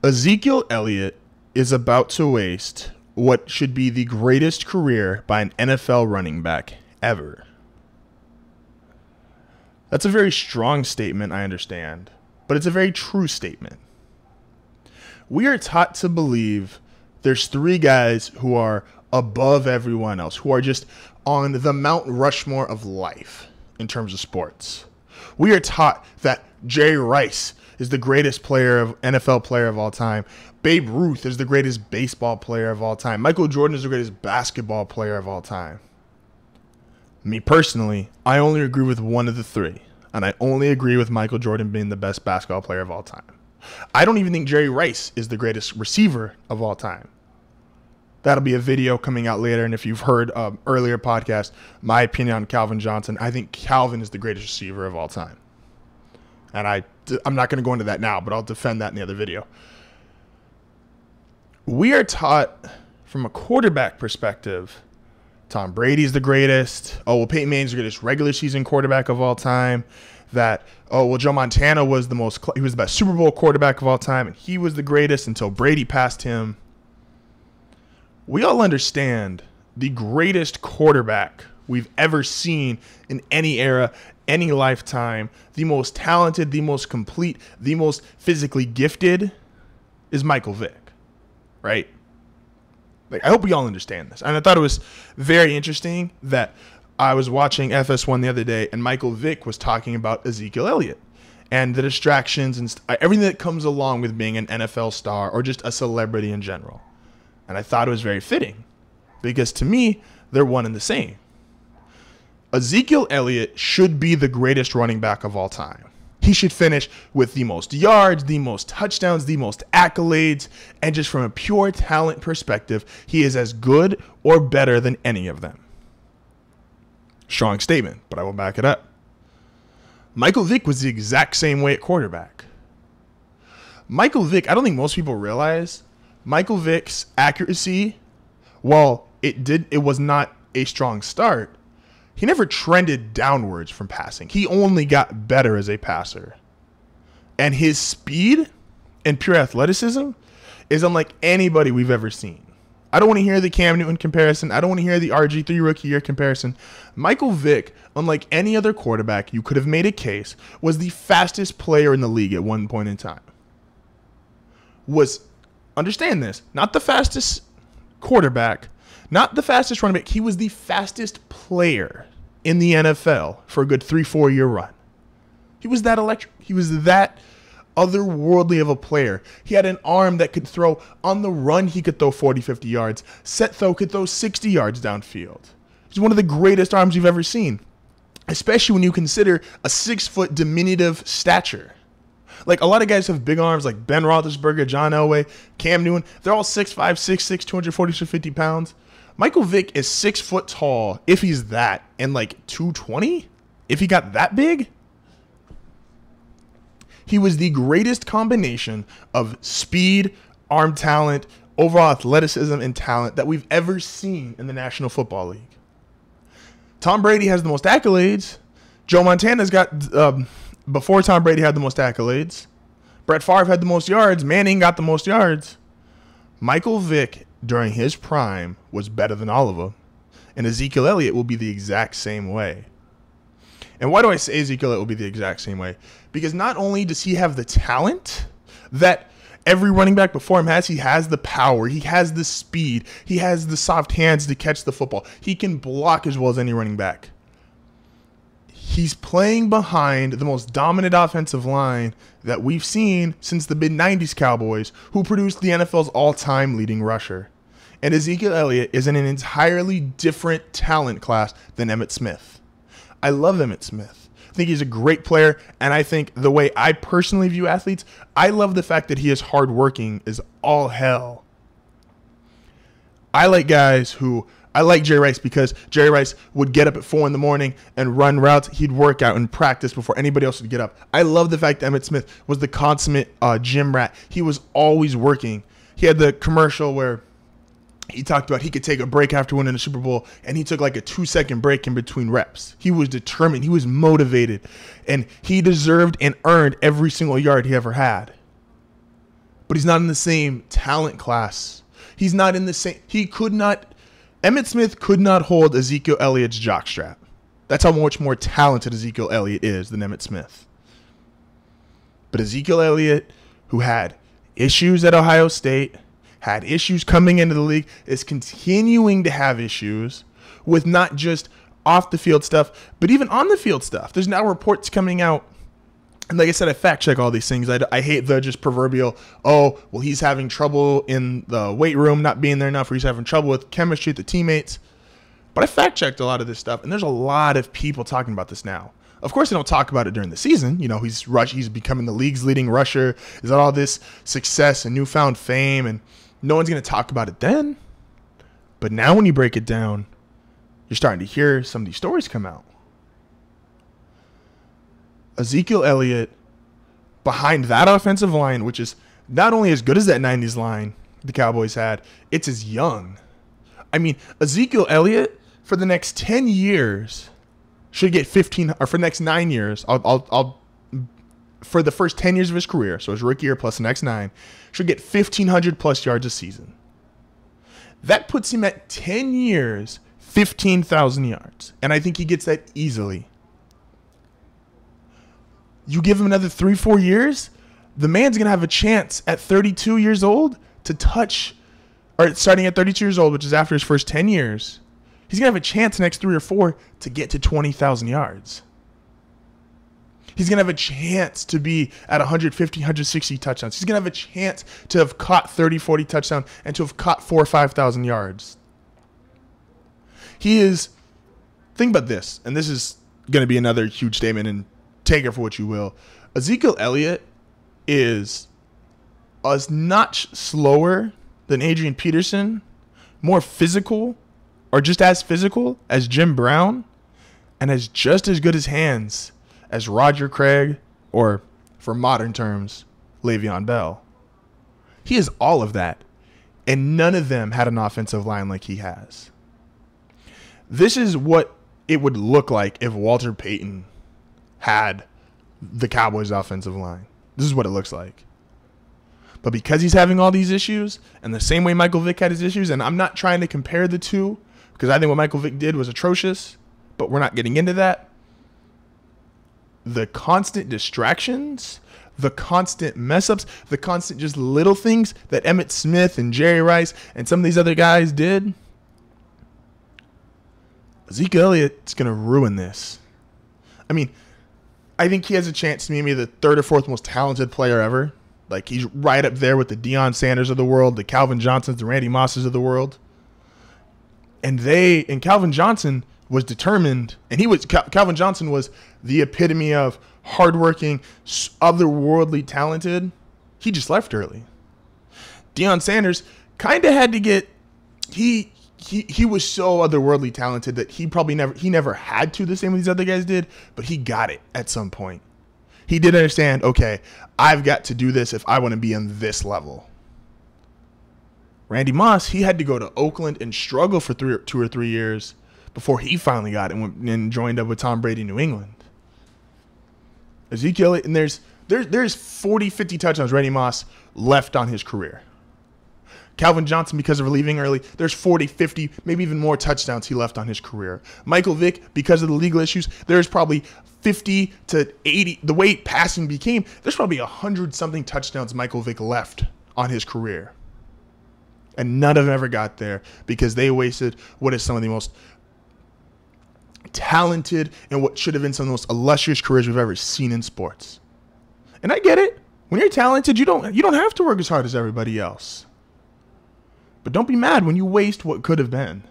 Ezekiel Elliot is about to waste what should be the greatest career by an NFL running back ever. That's a very strong statement, I understand, but it's a very true statement. We are taught to believe there's three guys who are above everyone else, who are just on the Mount Rushmore of life in terms of sports. We are taught that Jerry Rice is the greatest NFL player of all time. Babe Ruth is the greatest baseball player of all time. Michael Jordan is the greatest basketball player of all time. Me personally, I only agree with one of the three, and I only agree with Michael Jordan being the best basketball player of all time. I don't even think Jerry Rice is the greatest receiver of all time. That'll be a video coming out later, and if you've heard earlier podcast, my opinion on Calvin Johnson, I think Calvin is the greatest receiver of all time. And I'm not going to go into that now, but I'll defend that in the other video. We are taught from a quarterback perspective, Tom Brady's the greatest. Oh, well, Peyton Manning's the greatest regular season quarterback of all time. That, oh, well, Joe Montana was he was the best Super Bowl quarterback of all time, and he was the greatest until Brady passed him. We all understand the greatest quarterback we've ever seen in any era, any lifetime, the most talented, the most complete, the most physically gifted is Michael Vick, right? Like, I hope we all understand this. And I thought it was very interesting that I was watching FS1 the other day and Michael Vick was talking about Ezekiel Elliot and the distractions and everything that comes along with being an NFL star or just a celebrity in general. And I thought it was very fitting because to me, they're one and the same. Ezekiel Elliott should be the greatest running back of all time. He should finish with the most yards, the most touchdowns, the most accolades, and just from a pure talent perspective, he is as good or better than any of them. Strong statement, but I will back it up. Michael Vick was the exact same way at quarterback. Michael Vick, I don't think most people realize, Michael Vick's accuracy, while it was not a strong start, he never trended downwards from passing. He only got better as a passer. And his speed and pure athleticism is unlike anybody we've ever seen. I don't want to hear the Cam Newton comparison. I don't want to hear the RG3 rookie year comparison. Michael Vick, unlike any other quarterback you could have made a case, was the fastest player in the league at one point in time. Understand this, not the fastest quarterback, not the fastest running back. He was the fastest player in the NFL for a good 3-4 year run. He was that electric. He was that otherworldly of a player. He had an arm that could throw on the run. He could throw 40, 50 yards. Set throw could throw 60 yards downfield. He's one of the greatest arms you've ever seen, especially when you consider a 6-foot diminutive stature. Like, a lot of guys have big arms like Ben Roethlisberger, John Elway, Cam Newton. They're all 6'5", 6'6", 240 to 50 pounds. Michael Vick is 6 foot tall, if he's that, and like 220, if he got that big. He was the greatest combination of speed, arm talent, overall athleticism, and talent that we've ever seen in the National Football League. Tom Brady has the most accolades. Joe Montana's got, before Tom Brady had the most accolades. Brett Favre had the most yards. Manning got the most yards. Michael Vick, during his prime, was better than all of them. And Ezekiel Elliott will be the exact same way. And why do I say Ezekiel Elliott will be the exact same way? Because not only does he have the talent that every running back before him has, he has the power, he has the speed, he has the soft hands to catch the football. He can block as well as any running back. He's playing behind the most dominant offensive line that we've seen since the mid-90s Cowboys, who produced the NFL's all-time leading rusher. And Ezekiel Elliott is in an entirely different talent class than Emmitt Smith. I love Emmitt Smith. I think he's a great player, and I think the way I personally view athletes, I love the fact that he is hardworking as all hell. I like Jerry Rice because Jerry Rice would get up at 4 in the morning and run routes. He'd work out and practice before anybody else would get up. I love the fact that Emmitt Smith was the consummate gym rat. He was always working. He had the commercial where he talked about he could take a break after winning a Super Bowl, and he took like a 2-second break in between reps. He was determined. He was motivated, and he deserved and earned every single yard he ever had. but he's not in the same talent class. He's not in the same. He could not. Emmitt Smith could not hold Ezekiel Elliott's jockstrap. That's how much more talented Ezekiel Elliott is than Emmitt Smith. But Ezekiel Elliott, who had issues at Ohio State, had issues coming into the league, is continuing to have issues with not just off the field stuff, but even on the field stuff. There's now reports coming out. And like I said, I fact check all these things. I hate the just proverbial, oh, well, he's having trouble in the weight room, not being there enough, or he's having trouble with chemistry with the teammates. But I fact checked a lot of this stuff, and there's a lot of people talking about this now. Of course, they don't talk about it during the season. You know, he's becoming the league's leading rusher. He's got all this success and newfound fame, and no one's going to talk about it then. But now when you break it down, you're starting to hear some of these stories come out. Ezekiel Elliott, behind that offensive line, which is not only as good as that 90s line the Cowboys had, it's as young. I mean, Ezekiel Elliott, for the next 10 years, should get 15, or for the next 9 years, for the first 10 years of his career, so his rookie year plus the next 9, should get 1,500 plus yards a season. That puts him at 10 years, 15,000 yards. And I think he gets that easily. You give him another 3-4 years, the man's going to have a chance at 32 years old to touch, or starting at 32 years old, which is after his first 10 years, he's going to have a chance the next 3 or 4 to get to 20,000 yards. He's going to have a chance to be at 150, 160 touchdowns. He's going to have a chance to have caught 30, 40 touchdowns and to have caught 4,000 or 5,000 yards. He is, think about this, and this is going to be another huge statement, and take it for what you will. Ezekiel Elliott is a notch slower than Adrian Peterson, more physical, or just as physical as Jim Brown, and has just as good as hands as Roger Craig, or for modern terms, Le'Veon Bell. He is all of that, and none of them had an offensive line like he has. This is what it would look like if Walter Payton had the Cowboys' offensive line. This is what it looks like. But because he's having all these issues, and the same way Michael Vick had his issues, and I'm not trying to compare the two, because I think what Michael Vick did was atrocious, but we're not getting into that. The constant distractions, the constant mess-ups, the constant just little things that Emmitt Smith and Jerry Rice and some of these other guys did, Ezekiel Elliott's going to ruin this. I mean, I think he has a chance to be maybe the 3rd or 4th most talented player ever. Like, he's right up there with the Deion Sanders of the world, the Calvin Johnsons, the Randy Mosses of the world. And Calvin Johnson was determined, and Calvin Johnson was the epitome of hardworking, otherworldly talented. He just left early. Deion Sanders kind of had to get, he was so otherworldly talented that he never had to the same way these other guys did, but he got it at some point. He did understand, okay, I've got to do this if I want to be on this level. Randy Moss, he had to go to Oakland and struggle for 2 or 3 years before he finally got it and joined up with Tom Brady in New England. Ezekiel, and there's 40, 50 touchdowns Randy Moss left on his career. Calvin Johnson, because of leaving early, there's 40, 50, maybe even more touchdowns he left on his career. Michael Vick, because of the legal issues, there's probably 50 to 80. The way passing became, there's probably 100-something touchdowns Michael Vick left on his career. And none of them ever got there because they wasted what is some of the most talented and what should have been some of the most illustrious careers we've ever seen in sports. And I get it. When you're talented, you don't have to work as hard as everybody else. But don't be mad when you waste what could have been.